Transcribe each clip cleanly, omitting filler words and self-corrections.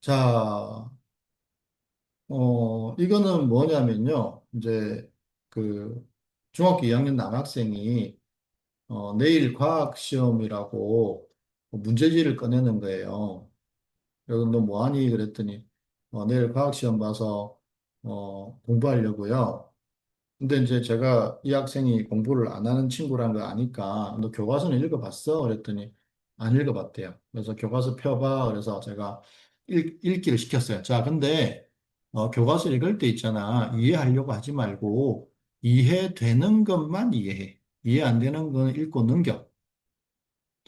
자, 이거는 뭐냐면요. 이제 그 중학교 2학년 남학생이 내일 과학 시험이라고 문제지를 꺼내는 거예요. 그래서 너 뭐하니? 그랬더니 내일 과학 시험 봐서 공부하려고요. 근데 이제 제가 이 학생이 공부를 안 하는 친구란 거 아니까 너 교과서는 읽어봤어? 그랬더니 안 읽어봤대요. 그래서 교과서 펴봐. 그래서 제가 읽기를 시켰어요. 자, 근데 교과서 읽을 때 있잖아. 이해하려고 하지 말고 이해되는 것만 이해해. 이해 안 되는 건 읽고 넘겨.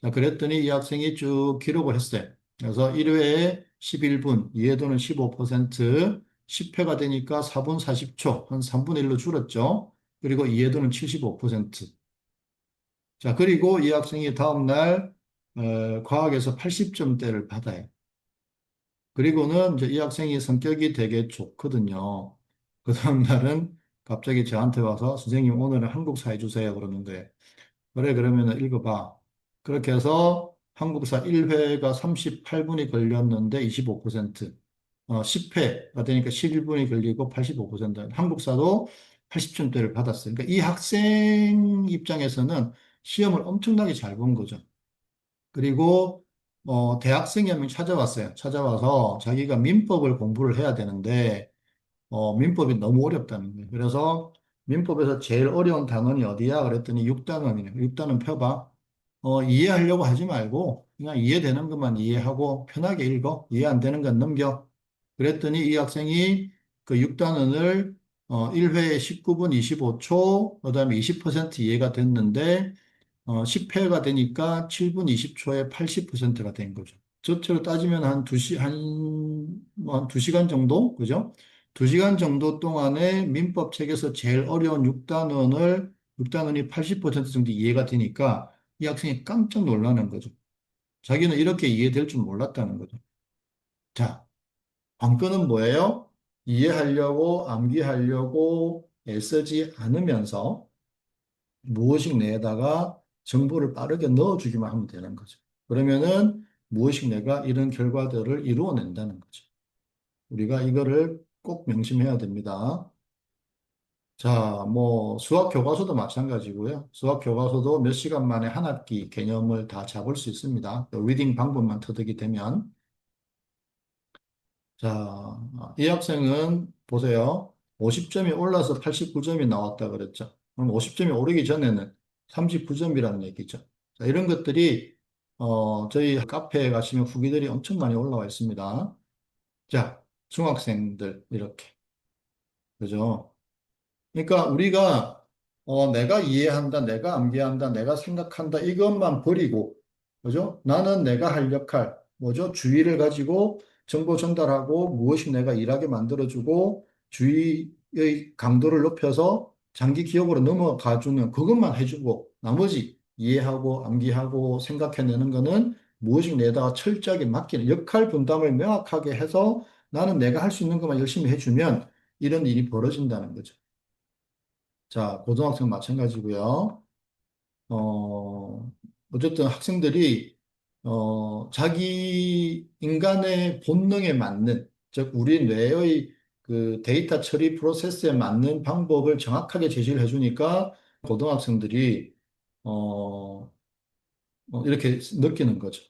자, 그랬더니 이 학생이 쭉 기록을 했어요. 그래서 1회에 11분, 이해도는 15%, 10회가 되니까 4분 40초, 한 3분의 1로 줄었죠. 그리고 이해도는 75%. 자, 그리고 이 학생이 다음날 과학에서 80점대를 받아요. 그리고는 이제 이 학생이 성격이 되게 좋거든요. 그 다음날은 갑자기 저한테 와서 선생님 오늘은 한국사 해주세요 그러는 거예요. 그래, 그러면 읽어봐. 그렇게 해서 한국사 1회가 38분이 걸렸는데 25%, 10회가 되니까 11분이 걸리고 85%, 한국사도 80점대를 받았어요. 그러니까 이 학생 입장에서는 시험을 엄청나게 잘 본 거죠. 그리고 대학생이 한 명 찾아왔어요. 찾아와서 자기가 민법을 공부를 해야 되는데 민법이 너무 어렵다는 거예요. 그래서 민법에서 제일 어려운 단원이 어디야? 그랬더니 6단원이네요. 6단원 펴봐. 이해하려고 하지 말고 그냥 이해되는 것만 이해하고 편하게 읽어. 이해 안 되는 건 넘겨. 그랬더니 이 학생이 그 6단원을 1회에 19분 25초, 그다음에 20% 이해가 됐는데 10회가 되니까 7분 20초에 80%가 된 거죠. 전체로 따지면 한 2시간 정도? 그죠? 2시간 정도 동안에 민법 책에서 제일 어려운 6단원이 80% 정도 이해가 되니까 이 학생이 깜짝 놀라는 거죠. 자기는 이렇게 이해될 줄 몰랐다는 거죠. 자, 관건은 뭐예요? 이해하려고, 암기하려고 애쓰지 않으면서 무의식 내에다가 정보를 빠르게 넣어주기만 하면 되는 거죠. 그러면은 무의식 내가 이런 결과들을 이루어낸다는 거죠. 우리가 이거를 꼭 명심해야 됩니다. 자, 뭐 수학 교과서도 마찬가지고요. 수학 교과서도 몇 시간 만에 한 학기 개념을 다 잡을 수 있습니다. 리딩 방법만 터득이 되면. 자, 이 학생은 보세요. 50점이 올라서 89점이 나왔다 그랬죠. 그럼 50점이 오르기 전에는 39점이라는 얘기죠. 자, 이런 것들이 저희 카페에 가시면 후기들이 엄청 많이 올라와 있습니다. 자, 중학생들 이렇게. 그죠? 그러니까 우리가 내가 이해한다, 내가 암기한다, 내가 생각한다 이것만 버리고 그죠? 나는 내가 할 역할 뭐죠? 주의를 가지고 정보 전달하고 무엇이 내가 일하게 만들어주고 주의의 강도를 높여서 장기 기억으로 넘어가 주는 그것만 해주고 나머지 이해하고 암기하고 생각해내는 거는 무엇이 내다가 철저하게 맡기는 역할 분담을 명확하게 해서 나는 내가 할 수 있는 것만 열심히 해주면 이런 일이 벌어진다는 거죠. 자, 고등학생 마찬가지고요. 어, 어쨌든 학생들이 자기 인간의 본능에 맞는, 즉 우리 뇌의 그 데이터 처리 프로세스에 맞는 방법을 정확하게 제시를 해주니까 고등학생들이 어, 이렇게 느끼는 거죠.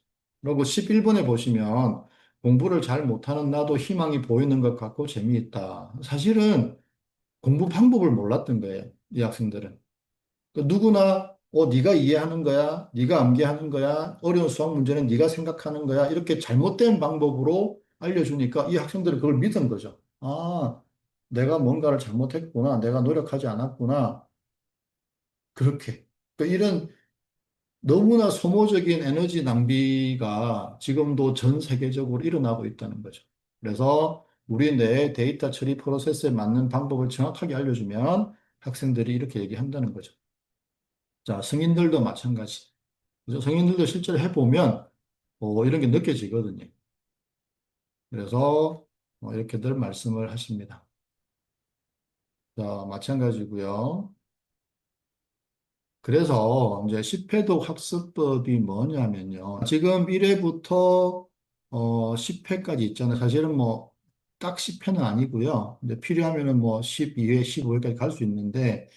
그리고 11번에 보시면 공부를 잘 못하는 나도 희망이 보이는 것 같고 재미있다. 사실은 공부 방법을 몰랐던 거예요, 이 학생들은. 그 누구나 네가 이해하는 거야, 네가 암기하는 거야, 어려운 수학 문제는 네가 생각하는 거야 이렇게 잘못된 방법으로 알려주니까 이 학생들은 그걸 믿은 거죠. 아, 내가 뭔가를 잘못했구나, 내가 노력하지 않았구나 그렇게. 그러니까 이런 너무나 소모적인 에너지 낭비가 지금도 전 세계적으로 일어나고 있다는 거죠. 그래서 우리 뇌의 데이터 처리 프로세스에 맞는 방법을 정확하게 알려주면 학생들이 이렇게 얘기한다는 거죠. 자, 성인들도 마찬가지. 그래서 성인들도 실제로 해보면 이런 게 느껴지거든요. 그래서 이렇게들 말씀을 하십니다. 자, 마찬가지고요. 그래서 이제 10회독 학습법이 뭐냐면요. 지금 1회부터 10회까지 있잖아요. 사실은 뭐 딱 10회는 아니고요. 근데 필요하면은 뭐 12회, 15회까지 갈 수 있는데,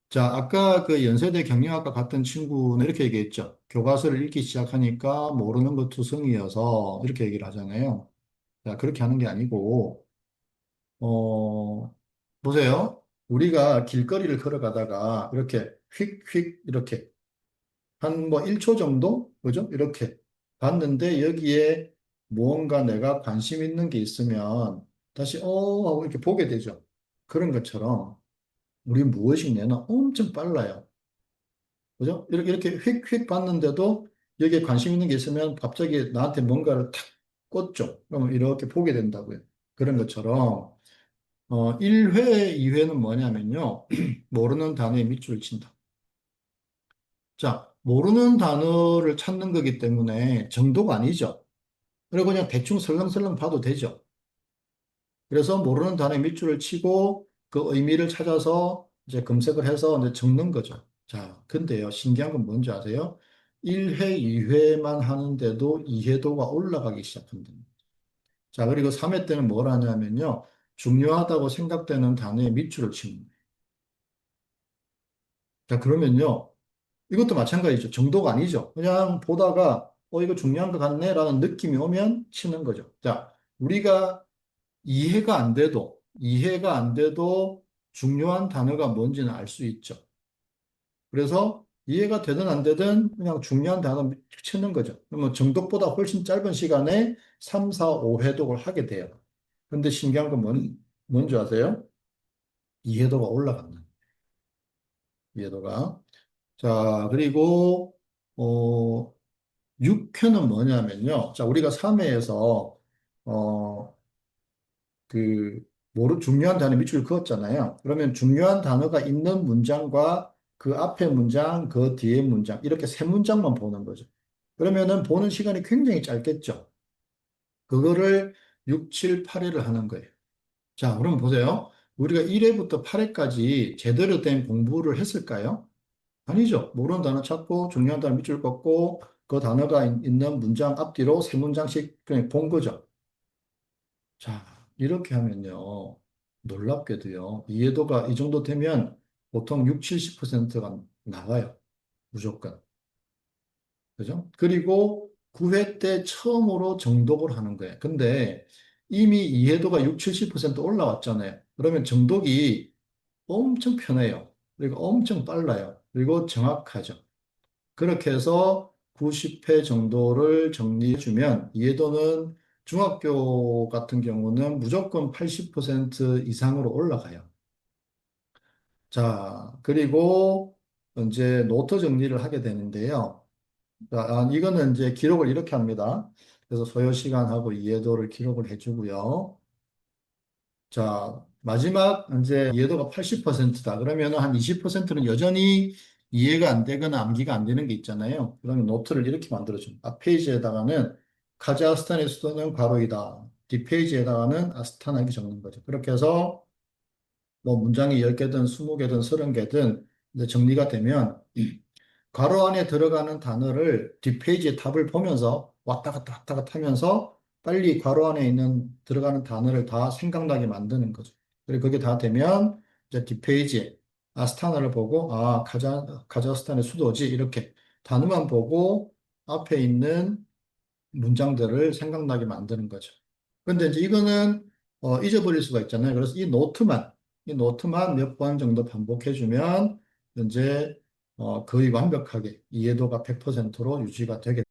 자, 아까 그 연세대 경영학과 갔던 친구는 이렇게 얘기했죠. 교과서를 읽기 시작하니까 모르는 것 투성이어서 이렇게 얘기를 하잖아요. 자, 그렇게 하는 게 아니고, 어, 보세요. 우리가 길거리를 걸어가다가 이렇게 휙휙 이렇게 한 뭐 1초 정도? 그죠? 이렇게 봤는데 여기에 무언가 내가 관심 있는 게 있으면 다시 하고 이렇게 보게 되죠. 그런 것처럼 우리 무엇이 냐는 엄청 빨라요. 그죠? 이렇게 휙휙 봤는데도 여기에 관심 있는 게 있으면 갑자기 나한테 뭔가를 탁 꽂죠. 그러면 이렇게 보게 된다고요. 그런 것처럼 1회, 2회는 뭐냐면요. 모르는 단어에 밑줄을 친다. 자, 모르는 단어를 찾는 거기 때문에 정도가 아니죠. 그리고 그냥 대충 설렁설렁 봐도 되죠. 그래서 모르는 단어에 밑줄을 치고 그 의미를 찾아서 이제 검색을 해서 이제 적는 거죠. 자, 근데요, 신기한 건 뭔지 아세요? 1회, 2회만 하는데도 이해도가 올라가기 시작한다. 자, 그리고 3회 때는 뭘 하냐면요. 중요하다고 생각되는 단어에 밑줄을 치는 거예요. 자, 그러면요. 이것도 마찬가지죠. 정도가 아니죠. 그냥 보다가, 이거 중요한 것 같네라는 느낌이 오면 치는 거죠. 자, 우리가 이해가 안 돼도 중요한 단어가 뭔지는 알 수 있죠. 그래서 이해가 되든 안 되든 그냥 중요한 단어 치는 거죠. 그러면 정독보다 훨씬 짧은 시간에 3, 4, 5회독을 하게 돼요. 근데 신기한 건 뭔지 아세요? 이해도가 올라간다. 이해도가. 자, 그리고, 6회는 뭐냐면요. 자, 우리가 3회에서, 그, 중요한 단어 밑줄 그었잖아요. 그러면 중요한 단어가 있는 문장과 그 앞에 문장, 그 뒤에 문장, 이렇게 세 문장만 보는 거죠. 그러면은 보는 시간이 굉장히 짧겠죠. 그거를 6, 7, 8회를 하는 거예요. 자, 그럼 보세요. 우리가 1회부터 8회까지 제대로 된 공부를 했을까요? 아니죠. 모르는 단어 찾고 중요한 단어 밑줄 긋고 그 단어가 있는 문장 앞뒤로 세 문장씩 그냥 본 거죠. 자, 이렇게 하면요. 놀랍게도요. 이해도가 이 정도 되면 보통 6, 70%가 나와요. 무조건. 그죠? 그리고 9회 때 처음으로 정독을 하는 거예요. 근데 이미 이해도가 6, 70% 올라왔잖아요. 그러면 정독이 엄청 편해요. 그리고 엄청 빨라요. 그리고 정확하죠. 그렇게 해서 90회 정도를 정리해주면 이해도는 중학교 같은 경우는 무조건 80% 이상으로 올라가요. 자, 그리고 이제 노트 정리를 하게 되는데요. 자, 이거는 이제 기록을 이렇게 합니다. 그래서 소요 시간하고 이해도를 기록을 해주고요. 자, 마지막 이제 이해도가 80%다. 그러면 한 20%는 여전히 이해가 안 되거나 암기가 안 되는 게 있잖아요. 그러면 노트를 이렇게 만들어줍니다. 앞 페이지에다가는 카자흐스탄의 수도는 과로이다. 뒷페이지에다가는 아스타나 이렇게 적는 거죠. 그렇게 해서 뭐 문장이 10개든 20개든 30개든 이제 정리가 되면 괄호 안에 들어가는 단어를 뒷페이지의 탑을 보면서 왔다 갔다 하면서 빨리 괄호 안에 있는 들어가는 단어를 다 생각나게 만드는 거죠. 그리고 그게 다 되면 이제 뒷페이지에 아스타나를 보고 카자흐스탄의 수도지 이렇게 단어만 보고 앞에 있는 문장들을 생각나게 만드는 거죠. 근데 이제 이거는 잊어버릴 수가 있잖아요. 그래서 이 노트만 몇 번 정도 반복해주면 이제 거의 완벽하게 이해도가 100%로 유지가 되게